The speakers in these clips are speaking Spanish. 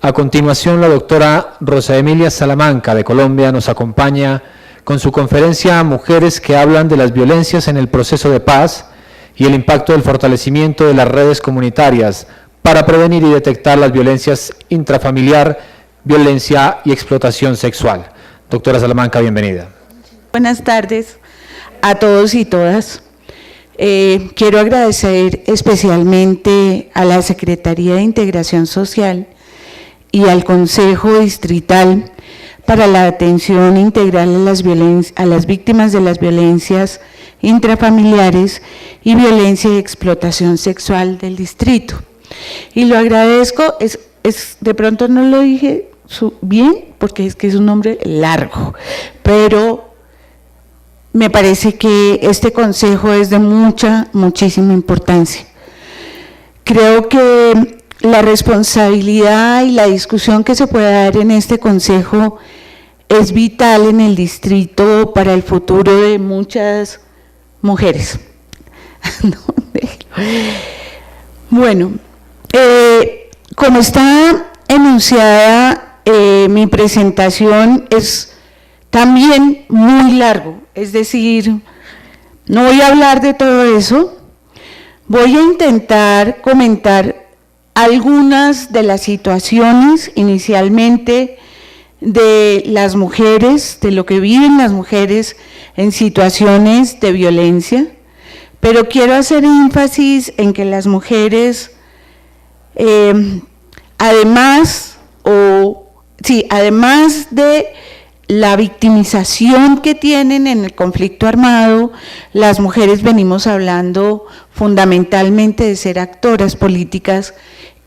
A continuación, la doctora Rosa Emilia Salamanca, de Colombia, nos acompaña con su conferencia Mujeres que hablan de las violencias en el proceso de paz y el impacto del fortalecimiento de las redes comunitarias para prevenir y detectar las violencias intrafamiliar, violencia y explotación sexual. Doctora Salamanca, bienvenida. Buenas tardes a todos y todas. Quiero agradecer especialmente a la Secretaría de Integración Social y al Consejo Distrital para la atención integral a las víctimas de las violencias intrafamiliares y violencia y explotación sexual del distrito. Y lo agradezco, de pronto no lo dije bien, porque es que es un nombre largo, pero me parece que este consejo es de muchísima importancia. Creo que la responsabilidad y la discusión que se puede dar en este consejo es vital en el distrito para el futuro de muchas mujeres. Bueno, como está enunciada, mi presentación es también muy largo, es decir, no voy a hablar de todo eso, voy a intentar comentar algunas de las situaciones inicialmente de las mujeres, de lo que viven las mujeres en situaciones de violencia, pero quiero hacer énfasis en que las mujeres, además de la victimización que tienen en el conflicto armado, las mujeres venimos hablando fundamentalmente de ser actoras políticas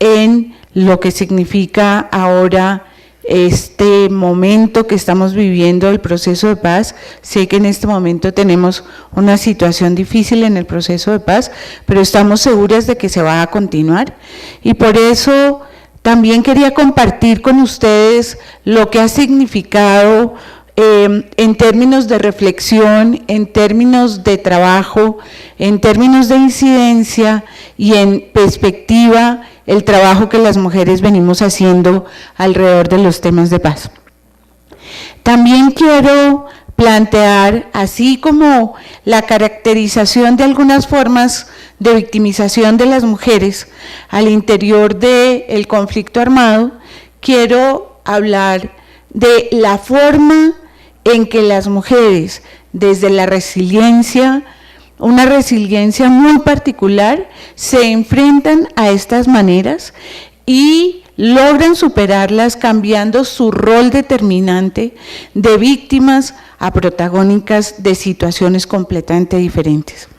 en lo que significa ahora este momento que estamos viviendo, el proceso de paz. Sé que en este momento tenemos una situación difícil en el proceso de paz, pero estamos seguras de que se va a continuar, y por eso también quería compartir con ustedes lo que ha significado en términos de reflexión, en términos de trabajo, en términos de incidencia y en perspectiva, el trabajo que las mujeres venimos haciendo alrededor de los temas de paz. También quiero plantear, así como la caracterización de algunas formas de victimización de las mujeres al interior del conflicto armado, quiero hablar de la forma en que las mujeres, desde la resiliencia, una resiliencia muy particular, se enfrentan a estas maneras y logran superarlas cambiando su rol determinante de víctimas a protagónicas de situaciones completamente diferentes.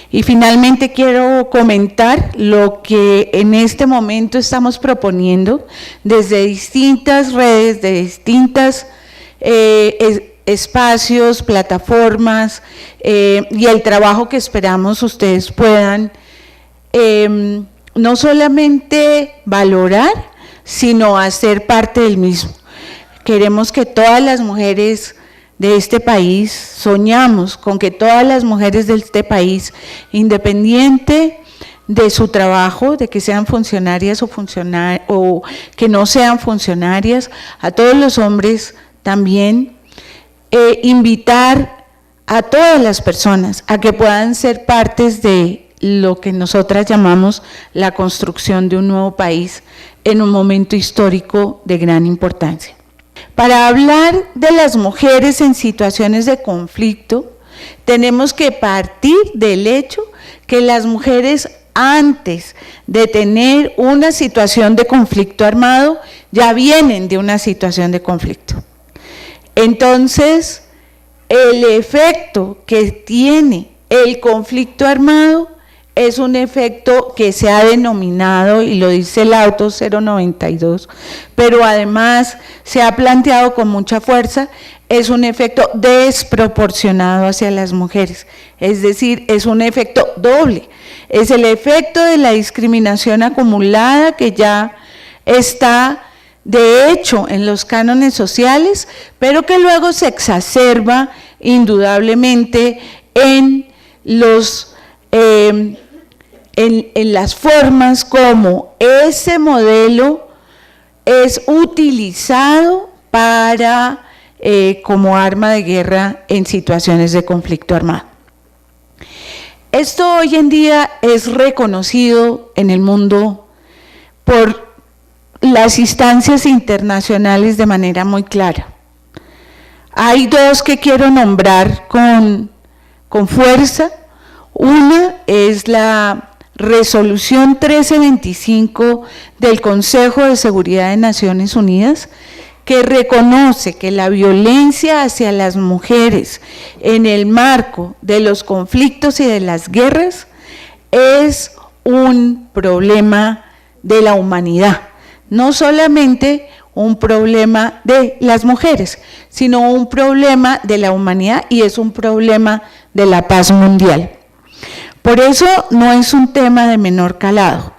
Y finalmente quiero comentar lo que en este momento estamos proponiendo desde distintas redes, de distintas espacios, plataformas, y el trabajo que esperamos ustedes puedan no solamente valorar, sino hacer parte del mismo. Queremos que todas las mujeres de este país, soñamos con que todas las mujeres de este país, independiente de su trabajo, de que sean funcionarias o que no sean funcionarias, a todos los hombres también, invitar a todas las personas a que puedan ser partes de lo que nosotras llamamos la construcción de un nuevo país en un momento histórico de gran importancia. Para hablar de las mujeres en situaciones de conflicto, tenemos que partir del hecho que las mujeres, antes de tener una situación de conflicto armado, ya vienen de una situación de conflicto. Entonces, el efecto que tiene el conflicto armado es un efecto que se ha denominado, y lo dice el auto 092, pero además se ha planteado con mucha fuerza, es un efecto desproporcionado hacia las mujeres, es decir, es un efecto doble, es el efecto de la discriminación acumulada que ya está de hecho en los cánones sociales, pero que luego se exacerba indudablemente en los en las formas como ese modelo es utilizado para, como arma de guerra en situaciones de conflicto armado. Esto hoy en día es reconocido en el mundo por las instancias internacionales de manera muy clara. Hay dos que quiero nombrar con fuerza. Una es la Resolución 1325 del Consejo de Seguridad de Naciones Unidas, que reconoce que la violencia hacia las mujeres en el marco de los conflictos y de las guerras es un problema de la humanidad, no solamente un problema de las mujeres, sino un problema de la humanidad y es un problema de la paz mundial. Por eso no es un tema de menor calado.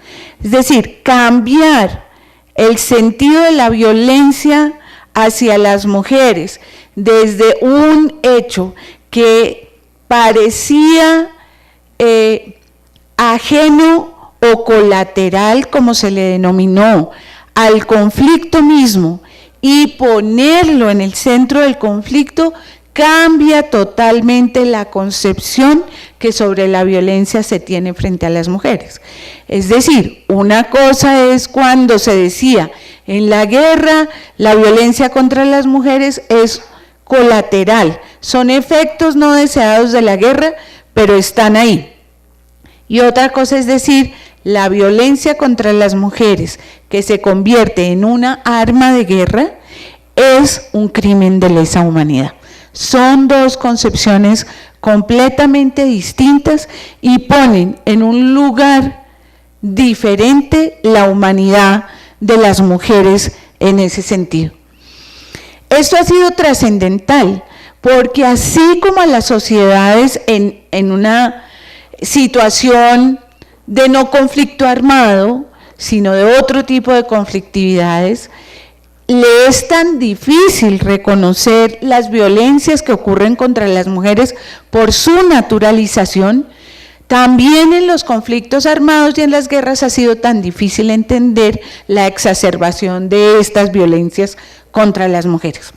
Es decir, cambiar el sentido de la violencia hacia las mujeres desde un hecho que parecía ajeno o colateral, como se le denominó, al conflicto mismo, y ponerlo en el centro del conflicto, cambia totalmente la concepción que sobre la violencia se tiene frente a las mujeres. Es decir, una cosa es cuando se decía en la guerra la violencia contra las mujeres es colateral, son efectos no deseados de la guerra, pero están ahí. Y otra cosa es decir, la violencia contra las mujeres que se convierte en una arma de guerra es un crimen de lesa humanidad. Son dos concepciones completamente distintas y ponen en un lugar diferente la humanidad de las mujeres en ese sentido. Esto ha sido trascendental porque así como a las sociedades en una situación de no conflicto armado, sino de otro tipo de conflictividades, le es tan difícil reconocer las violencias que ocurren contra las mujeres por su naturalización, también en los conflictos armados y en las guerras ha sido tan difícil entender la exacerbación de estas violencias contra las mujeres.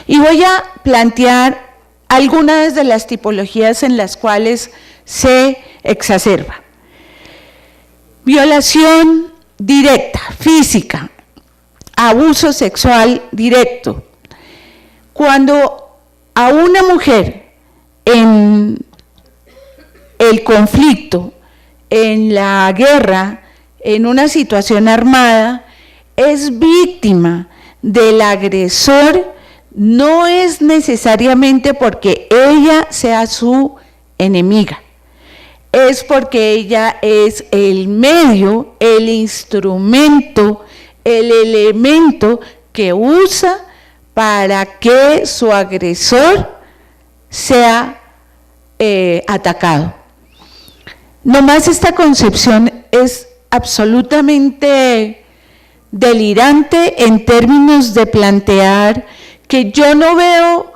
Y voy a plantear algunas de las tipologías en las cuales se exacerba. Violación directa, física, abuso sexual directo. Cuando a una mujer en el conflicto, en la guerra, en una situación armada, es víctima del agresor, no es necesariamente porque ella sea su enemiga, es porque ella es el medio, el instrumento, el elemento que usa para que su agresor sea atacado. Nomás esta concepción es absolutamente delirante en términos de plantear que yo no veo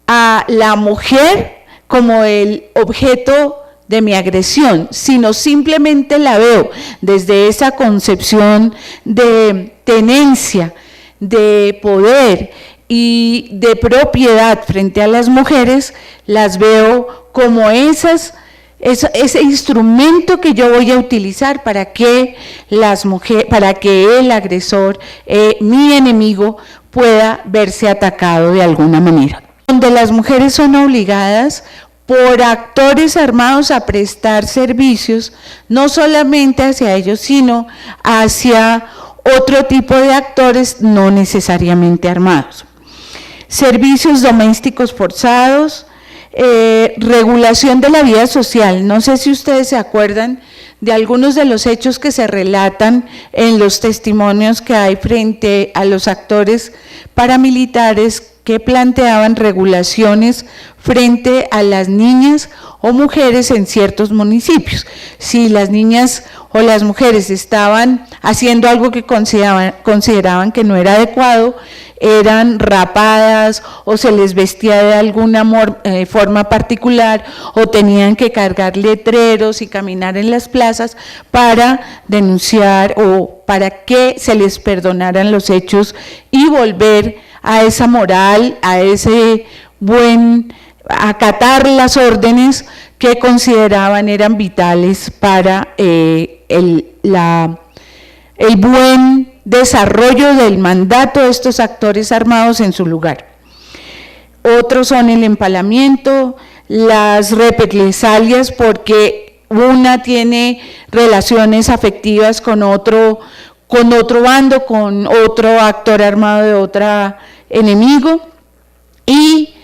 a la mujer como el objeto de mi agresión, sino simplemente la veo desde esa concepción de tenencia, de poder y de propiedad frente a las mujeres, las veo como ese instrumento que yo voy a utilizar para que para que el agresor, mi enemigo, pueda verse atacado de alguna manera. Donde las mujeres son obligadas por actores armados a prestar servicios, no solamente hacia ellos, sino hacia otro tipo de actores no necesariamente armados. Servicios domésticos forzados, regulación de la vida social. No sé si ustedes se acuerdan de algunos de los hechos que se relatan en los testimonios que hay frente a los actores paramilitares que planteaban regulaciones frente a las niñas o mujeres en ciertos municipios. Si las niñas o las mujeres estaban haciendo algo que consideraban que no era adecuado, eran rapadas o se les vestía de alguna forma particular o tenían que cargar letreros y caminar en las plazas para denunciar o para que se les perdonaran los hechos y volver a esa moral, a ese acatar las órdenes que consideraban eran vitales para el buen desarrollo del mandato de estos actores armados en su lugar. Otros son el empalamiento, las represalias, porque una tiene relaciones afectivas con otro bando, con otro actor armado de otro enemigo, y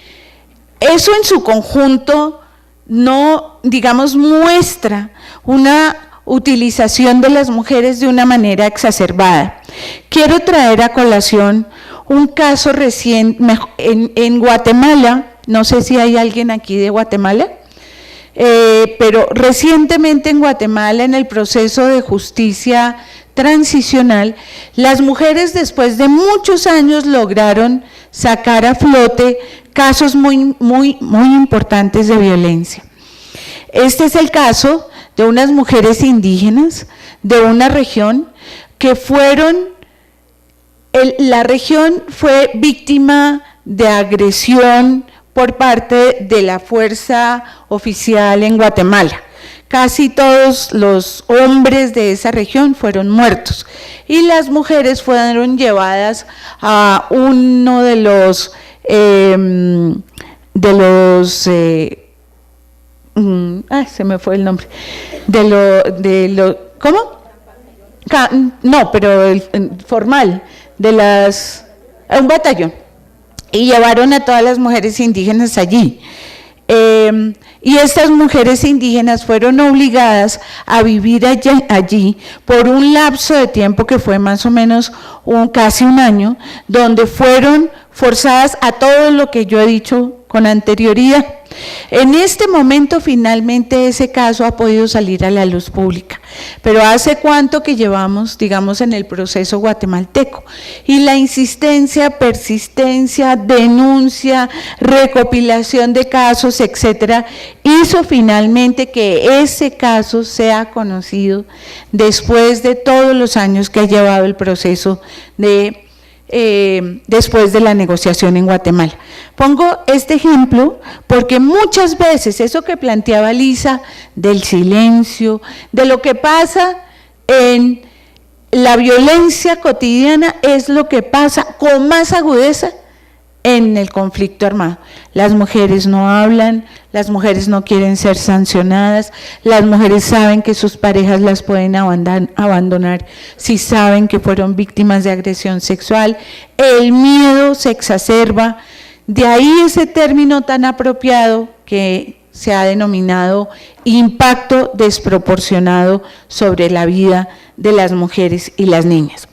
eso en su conjunto no, digamos, muestra una utilización de las mujeres de una manera exacerbada. Quiero traer a colación un caso reciente en Guatemala, no sé si hay alguien aquí de Guatemala, pero recientemente en Guatemala, en el proceso de justicia transicional, las mujeres después de muchos años lograron sacar a flote casos muy importantes de violencia. Este es el caso de unas mujeres indígenas de una región que la región fue víctima de agresión por parte de la fuerza oficial en Guatemala. Casi todos los hombres de esa región fueron muertos y las mujeres fueron llevadas a uno de los se me fue el nombre, ¿cómo? No, pero el formal, un batallón, y llevaron a todas las mujeres indígenas allí. Y estas mujeres indígenas fueron obligadas a vivir allí por un lapso de tiempo que fue más o menos casi un año, donde fueron forzadas a todo lo que yo he dicho con anterioridad. En este momento finalmente ese caso ha podido salir a la luz pública, pero ¿hace cuánto que llevamos, digamos, en el proceso guatemalteco? Y la insistencia, persistencia, denuncia, recopilación de casos, etcétera, hizo finalmente que ese caso sea conocido después de todos los años que ha llevado el proceso después de la negociación en Guatemala. Pongo este ejemplo porque muchas veces eso que planteaba Lisa del silencio, de lo que pasa en la violencia cotidiana, es lo que pasa con más agudeza en el conflicto armado. Las mujeres no hablan, las mujeres no quieren ser sancionadas, las mujeres saben que sus parejas las pueden abandonar si saben que fueron víctimas de agresión sexual, el miedo se exacerba, de ahí ese término tan apropiado que se ha denominado impacto desproporcionado sobre la vida de las mujeres y las niñas.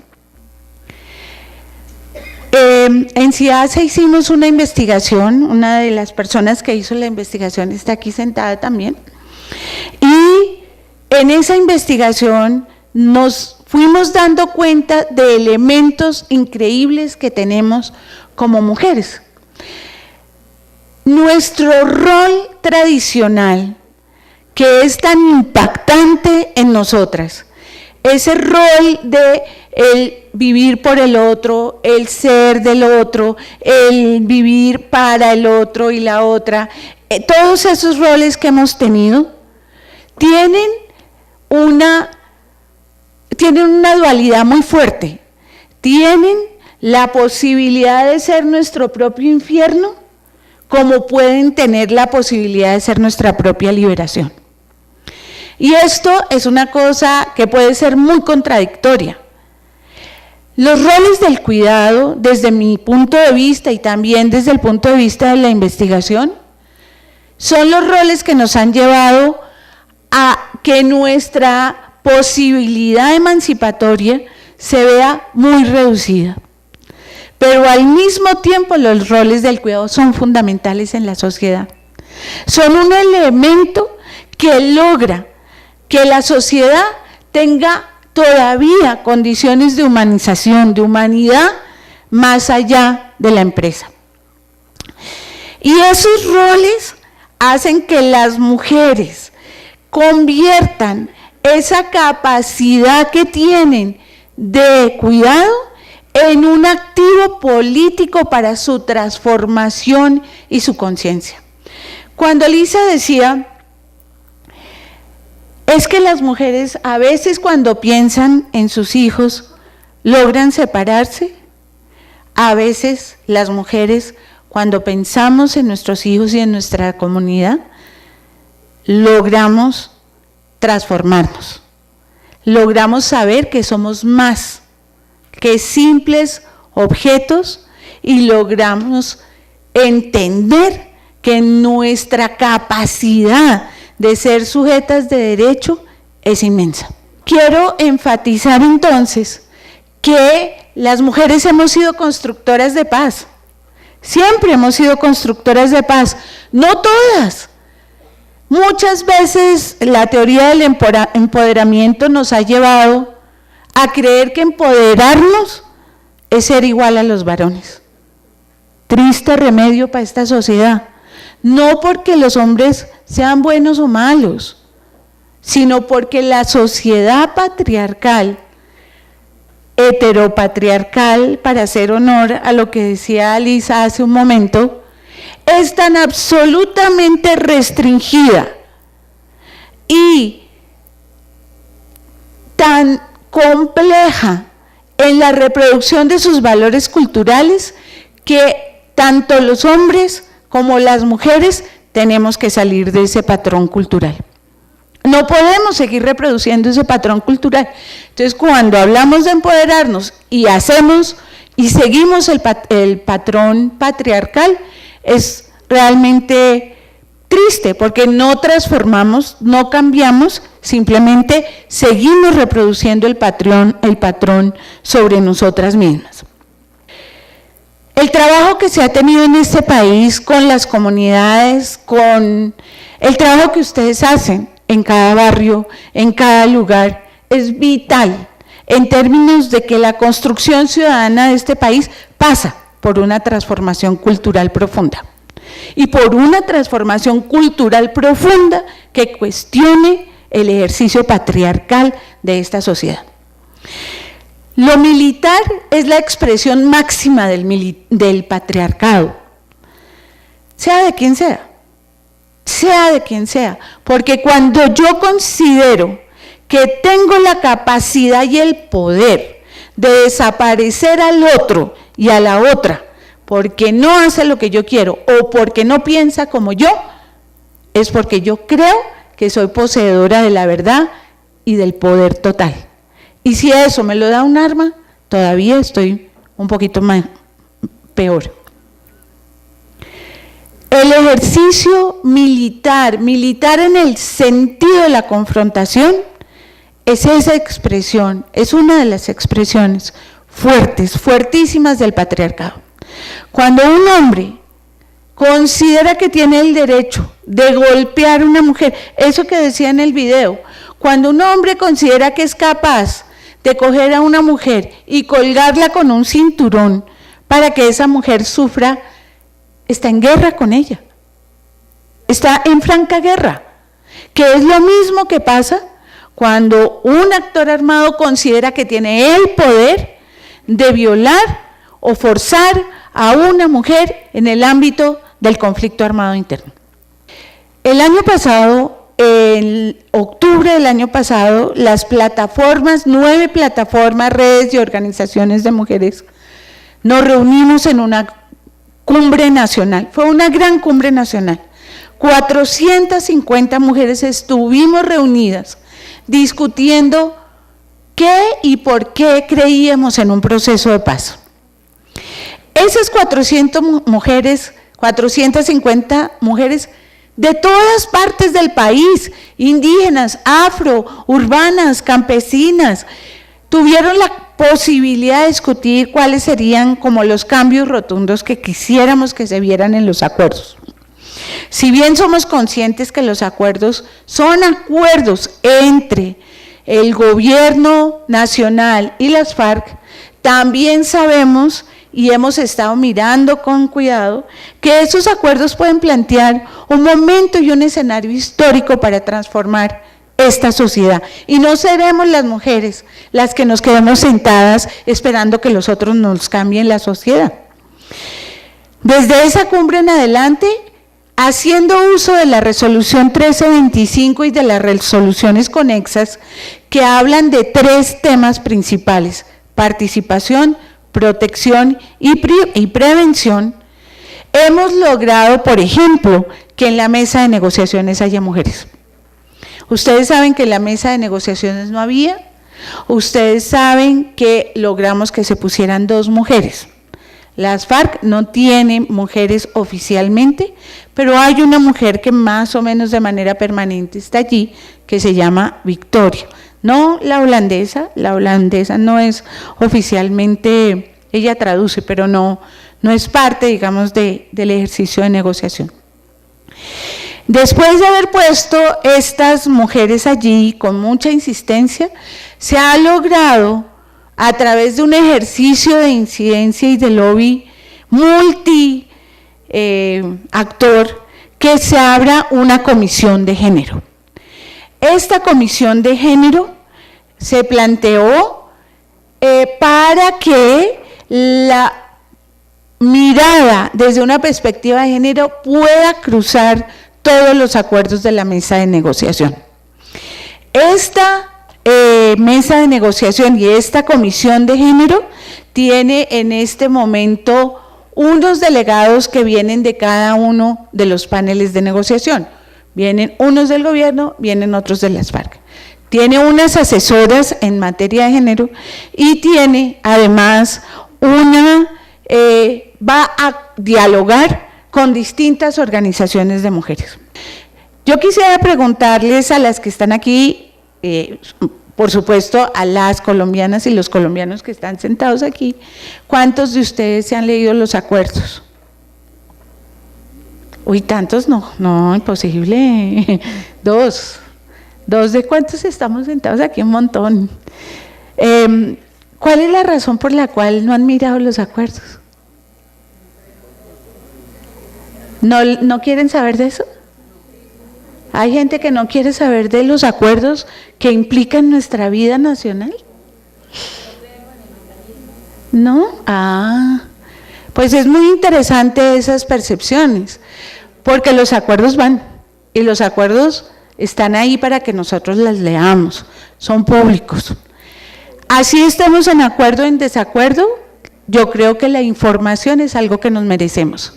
En CIASA hicimos una investigación, una de las personas que hizo la investigación está aquí sentada también, y en esa investigación nos fuimos dando cuenta de elementos increíbles que tenemos como mujeres. Nuestro rol tradicional, que es tan impactante en nosotras, ese rol de el vivir por el otro, el ser del otro, el vivir para el otro y la otra, todos esos roles que hemos tenido tienen una dualidad muy fuerte. Tienen la posibilidad de ser nuestro propio infierno, como pueden tener la posibilidad de ser nuestra propia liberación. Y esto es una cosa que puede ser muy contradictoria. Los roles del cuidado, desde mi punto de vista y también desde el punto de vista de la investigación, son los roles que nos han llevado a que nuestra posibilidad emancipatoria se vea muy reducida. pero al mismo tiempo los roles del cuidado son fundamentales en la sociedad. Son un elemento que logra que la sociedad tenga todavía condiciones de humanización, de humanidad, más allá de la empresa. Y esos roles hacen que las mujeres conviertan esa capacidad que tienen de cuidado en un activo político para su transformación y su conciencia. Cuando Lisa decía, es que las mujeres a veces cuando piensan en sus hijos logran separarse, a veces las mujeres cuando pensamos en nuestros hijos y en nuestra comunidad, logramos transformarnos, logramos saber que somos más que simples objetos y logramos entender que nuestra capacidad de ser sujetas de derecho es inmensa. Quiero enfatizar entonces que las mujeres hemos sido constructoras de paz. Siempre hemos sido constructoras de paz, no todas. Muchas veces la teoría del empoderamiento nos ha llevado a creer que empoderarnos es ser igual a los varones. Triste remedio para esta sociedad. No porque los hombres sean buenos o malos, sino porque la sociedad patriarcal, heteropatriarcal, para hacer honor a lo que decía Lisa hace un momento, es tan absolutamente restringida y tan compleja en la reproducción de sus valores culturales que tanto los hombres como las mujeres tenemos que salir de ese patrón cultural. No podemos seguir reproduciendo ese patrón cultural. Entonces, cuando hablamos de empoderarnos y hacemos y seguimos el patrón patriarcal, es realmente triste porque no transformamos, no cambiamos, simplemente seguimos reproduciendo el patrón sobre nosotras mismas. El trabajo que se ha tenido en este país con las comunidades, con el trabajo que ustedes hacen en cada barrio, en cada lugar, es vital en términos de que la construcción ciudadana de este país pasa por una transformación cultural profunda y por una transformación cultural profunda que cuestione el ejercicio patriarcal de esta sociedad. Lo militar es la expresión máxima del patriarcado, sea de quien sea, porque cuando yo considero que tengo la capacidad y el poder de desaparecer al otro y a la otra, porque no hace lo que yo quiero o porque no piensa como yo, es porque yo creo que soy poseedora de la verdad y del poder total. Y si eso me lo da un arma, todavía estoy un poquito más peor. El ejercicio militar en el sentido de la confrontación, es esa expresión, es una de las expresiones fuertes, fuertísimas del patriarcado. Cuando un hombre considera que tiene el derecho de golpear a una mujer, eso que decía en el video, cuando un hombre considera que es capaz de coger a una mujer y colgarla con un cinturón para que esa mujer sufra, está en guerra con ella, está en franca guerra, que es lo mismo que pasa cuando un actor armado considera que tiene el poder de violar o forzar a una mujer en el ámbito del conflicto armado interno. El año pasado, en octubre del año pasado, las plataformas, 9 plataformas, redes y organizaciones de mujeres, nos reunimos en una cumbre nacional. Fue una gran cumbre nacional. 450 mujeres estuvimos reunidas discutiendo qué y por qué creíamos en un proceso de paz. Esas 450 mujeres de todas partes del país, indígenas, afro, urbanas, campesinas, tuvieron la posibilidad de discutir cuáles serían como los cambios rotundos que quisiéramos que se vieran en los acuerdos. Si bien somos conscientes que los acuerdos son acuerdos entre el gobierno nacional y las FARC, también sabemos y hemos estado mirando con cuidado que esos acuerdos pueden plantear un momento y un escenario histórico para transformar esta sociedad. Y no seremos las mujeres las que nos quedemos sentadas esperando que los otros nos cambien la sociedad. Desde esa cumbre en adelante, haciendo uso de la resolución 1325 y de las resoluciones conexas que hablan de 3 temas principales: participación, protección y prevención, hemos logrado, por ejemplo, que en la mesa de negociaciones haya mujeres. Ustedes saben que en la mesa de negociaciones no había, ustedes saben que logramos que se pusieran 2 mujeres. Las FARC no tienen mujeres oficialmente, pero hay una mujer que más o menos de manera permanente está allí, que se llama Victoria. No la holandesa no es oficialmente, ella traduce, pero no es parte, digamos, del ejercicio de negociación. Después de haber puesto estas mujeres allí con mucha insistencia, se ha logrado a través de un ejercicio de incidencia y de lobby actor que se abra una comisión de género. Esta comisión de género se planteó para que la mirada desde una perspectiva de género pueda cruzar todos los acuerdos de la mesa de negociación. Esta mesa de negociación y esta comisión de género tiene en este momento unos delegados que vienen de cada uno de los paneles de negociación. Vienen unos del gobierno, vienen otros de las FARC. Tiene unas asesoras en materia de género y tiene además va a dialogar con distintas organizaciones de mujeres. Yo quisiera preguntarles a las que están aquí, por supuesto a las colombianas y los colombianos que están sentados aquí, ¿cuántos de ustedes se han leído los acuerdos? Uy, tantos no, imposible. Dos de cuántos estamos sentados aquí, un montón. ¿Cuál es la razón por la cual no han mirado los acuerdos? ¿No quieren saber de eso? ¿Hay gente que no quiere saber de los acuerdos que implican nuestra vida nacional? ¿No? Pues es muy interesante esas percepciones, porque los acuerdos van, y los acuerdos están ahí para que nosotros las leamos, son públicos. Así estemos en acuerdo o en desacuerdo, yo creo que la información es algo que nos merecemos.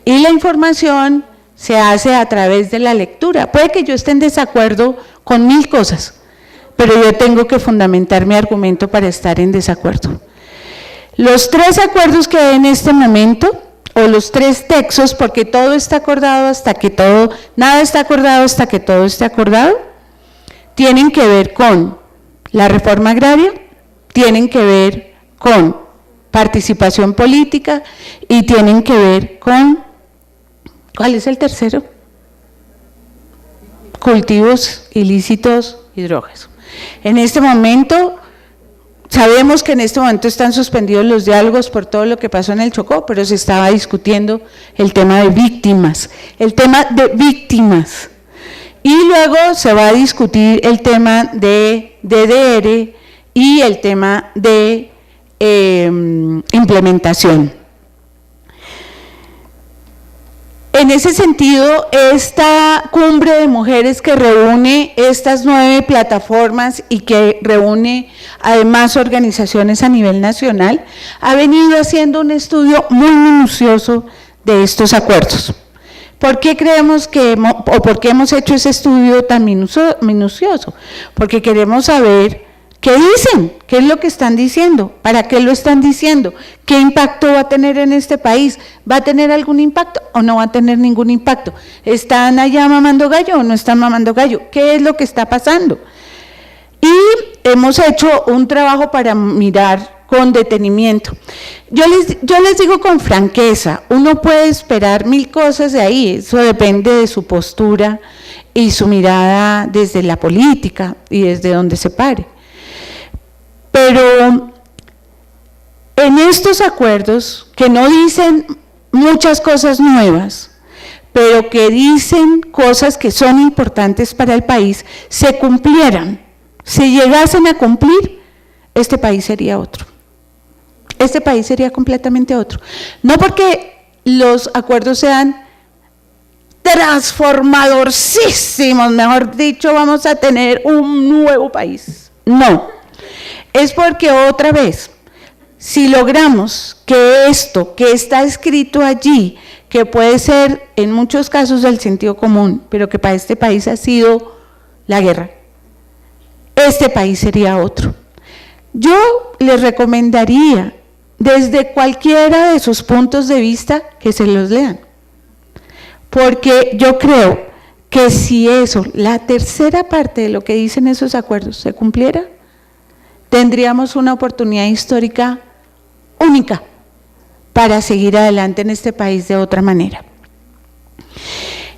Y la información se hace a través de la lectura. Puede que yo esté en desacuerdo con 1000 cosas, pero yo tengo que fundamentar mi argumento para estar en desacuerdo. Los 3 acuerdos que hay en este momento, o los 3 textos, porque todo está acordado nada está acordado hasta que todo esté acordado, tienen que ver con la reforma agraria, tienen que ver con participación política y tienen que ver con, ¿cuál es el tercero? Cultivos ilícitos y drogas. En este momento, sabemos que en este momento están suspendidos los diálogos por todo lo que pasó en el Chocó, pero se estaba discutiendo el tema de víctimas, Y luego se va a discutir el tema de DDR y el tema de implementación. En ese sentido, esta cumbre de mujeres que reúne estas 9 plataformas y que reúne además organizaciones a nivel nacional, ha venido haciendo un estudio muy minucioso de estos acuerdos. ¿Por qué creemos por qué hemos hecho ese estudio tan minucioso? Porque queremos saber qué dicen, qué es lo que están diciendo, para qué lo están diciendo, qué impacto va a tener en este país, ¿va a tener algún impacto o no va a tener ningún impacto? ¿Están allá mamando gallo o no están mamando gallo? ¿Qué es lo que está pasando? Y hemos hecho un trabajo para mirar con detenimiento. Yo les digo con franqueza, uno puede esperar 1000 cosas de ahí, eso depende de su postura y su mirada desde la política y desde donde se pare. Pero en estos acuerdos, que no dicen muchas cosas nuevas, pero que dicen cosas que son importantes para el país, se cumplieran, si llegasen a cumplir, este país sería otro. Este país sería completamente otro. No porque los acuerdos sean transformadorcísimos, mejor dicho, vamos a tener un nuevo país. No, es porque otra vez, si logramos que esto que está escrito allí, que puede ser en muchos casos el sentido común, pero que para este país ha sido la guerra, este país sería otro. Yo les recomendaría, desde cualquiera de sus puntos de vista, que se los lean. Porque yo creo que si eso, la tercera parte de lo que dicen esos acuerdos se cumpliera, tendríamos una oportunidad histórica única para seguir adelante en este país de otra manera.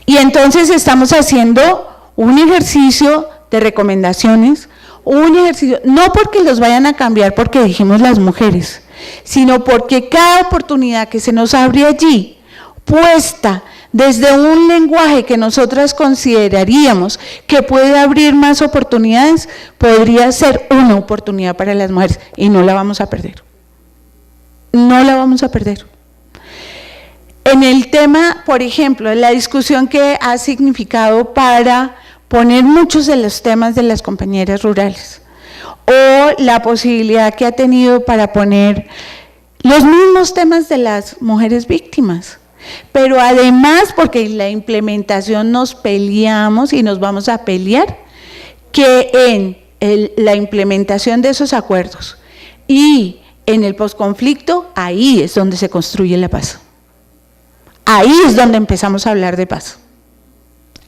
Y entonces estamos haciendo un ejercicio de recomendaciones, un ejercicio, no porque los vayan a cambiar porque dijimos las mujeres, sino porque cada oportunidad que se nos abre allí, puesta desde un lenguaje que nosotras consideraríamos que puede abrir más oportunidades, podría ser una oportunidad para las mujeres y no la vamos a perder. No la vamos a perder. En el tema, por ejemplo, la discusión que ha significado para poner muchos de los temas de las compañeras rurales, o la posibilidad que ha tenido para poner los mismos temas de las mujeres víctimas, pero además porque en la implementación nos peleamos y nos vamos a pelear, que en la implementación de esos acuerdos y en el posconflicto, ahí es donde se construye la paz. Ahí es donde empezamos a hablar de paz.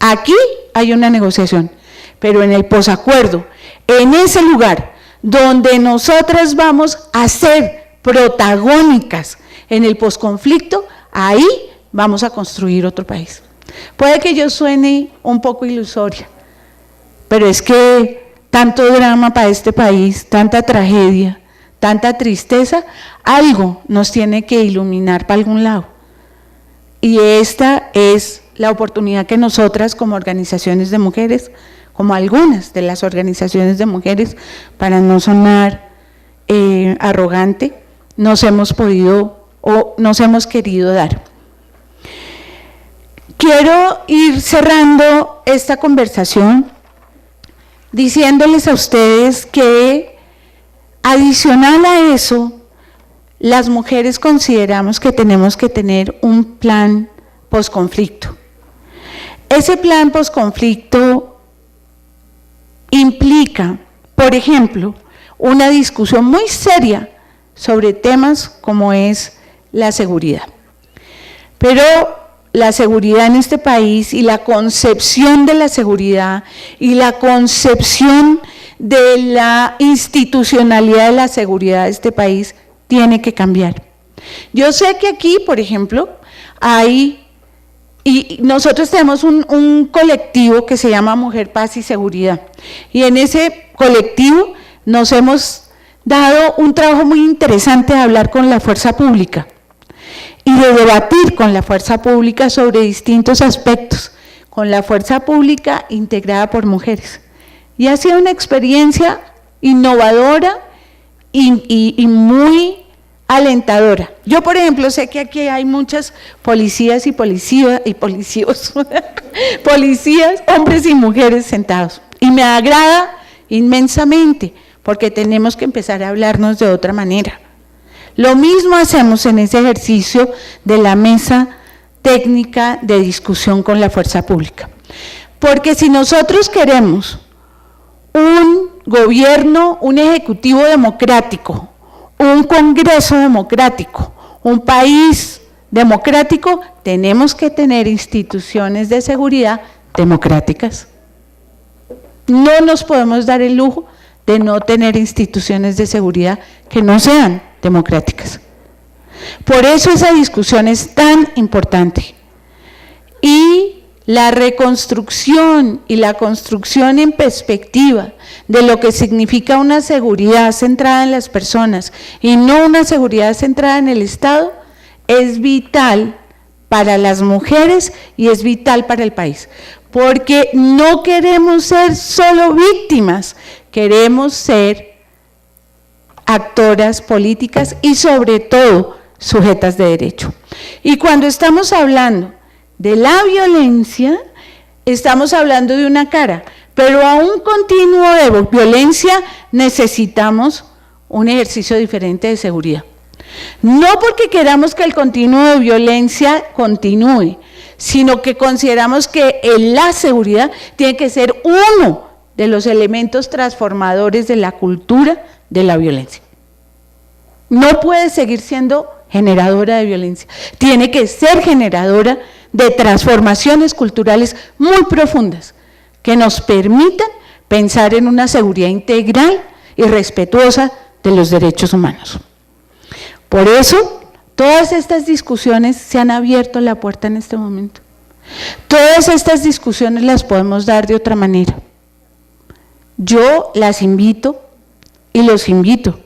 Aquí hay una negociación, pero en el posacuerdo, en ese lugar donde nosotras vamos a ser protagónicas en el posconflicto, ahí vamos a construir otro país. Puede que yo suene un poco ilusoria, pero es que tanto drama para este país, tanta tragedia, tanta tristeza, algo nos tiene que iluminar para algún lado. Y esta es la oportunidad que nosotras como organizaciones de mujeres, como algunas de las organizaciones de mujeres, para no sonar arrogante, nos hemos podido o nos hemos querido dar. Quiero ir cerrando esta conversación diciéndoles a ustedes que adicional a eso, las mujeres consideramos que tenemos que tener un plan posconflicto. Ese plan posconflicto implica, por ejemplo, una discusión muy seria sobre temas como es la seguridad. Pero la seguridad en este país y la concepción de la seguridad y la concepción de la institucionalidad de la seguridad de este país tiene que cambiar. Yo sé que aquí, por ejemplo, y nosotros tenemos un colectivo que se llama Mujer, Paz y Seguridad, y en ese colectivo nos hemos dado un trabajo muy interesante de hablar con la fuerza pública y de debatir con la fuerza pública sobre distintos aspectos, con la fuerza pública integrada por mujeres. Y ha sido una experiencia innovadora y muy alentadora. Yo, por ejemplo, sé que aquí hay muchas policías y policías, hombres y mujeres sentados. Y me agrada inmensamente, porque tenemos que empezar a hablarnos de otra manera. Lo mismo hacemos en ese ejercicio de la mesa técnica de discusión con la fuerza pública. Porque si nosotros queremos un gobierno, un ejecutivo democrático, un congreso democrático, un país democrático, tenemos que tener instituciones de seguridad democráticas. No nos podemos dar el lujo de no tener instituciones de seguridad que no sean democráticas. Por eso esa discusión es tan importante. Y la reconstrucción y la construcción en perspectiva de lo que significa una seguridad centrada en las personas y no una seguridad centrada en el Estado es vital para las mujeres y es vital para el país. Porque no queremos ser solo víctimas, queremos ser actoras políticas y sobre todo sujetas de derecho. Y cuando estamos hablando de la violencia, estamos hablando de una cara, pero a un continuo de violencia necesitamos un ejercicio diferente de seguridad. No porque queramos que el continuo de violencia continúe, sino que consideramos que la seguridad tiene que ser uno de los elementos transformadores de la cultura de la violencia. No puede seguir siendo generadora de violencia, tiene que ser generadora de transformaciones culturales muy profundas que nos permitan pensar en una seguridad integral y respetuosa de los derechos humanos. Por eso, todas estas discusiones se han abierto la puerta en este momento. Todas estas discusiones las podemos dar de otra manera. Yo las invito y los invito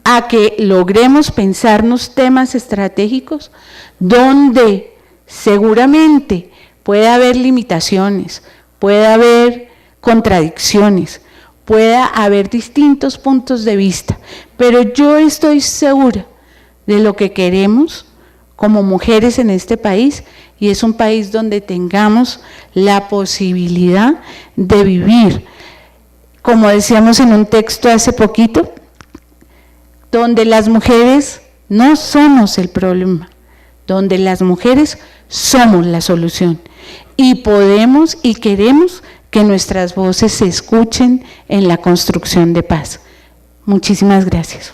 a que logremos pensarnos temas estratégicos donde seguramente puede haber limitaciones, puede haber contradicciones, puede haber distintos puntos de vista, pero yo estoy segura de lo que queremos como mujeres en este país, y es un país donde tengamos la posibilidad de vivir, como decíamos en un texto hace poquito, donde las mujeres no somos el problema, donde las mujeres somos la solución y podemos y queremos que nuestras voces se escuchen en la construcción de paz. Muchísimas gracias.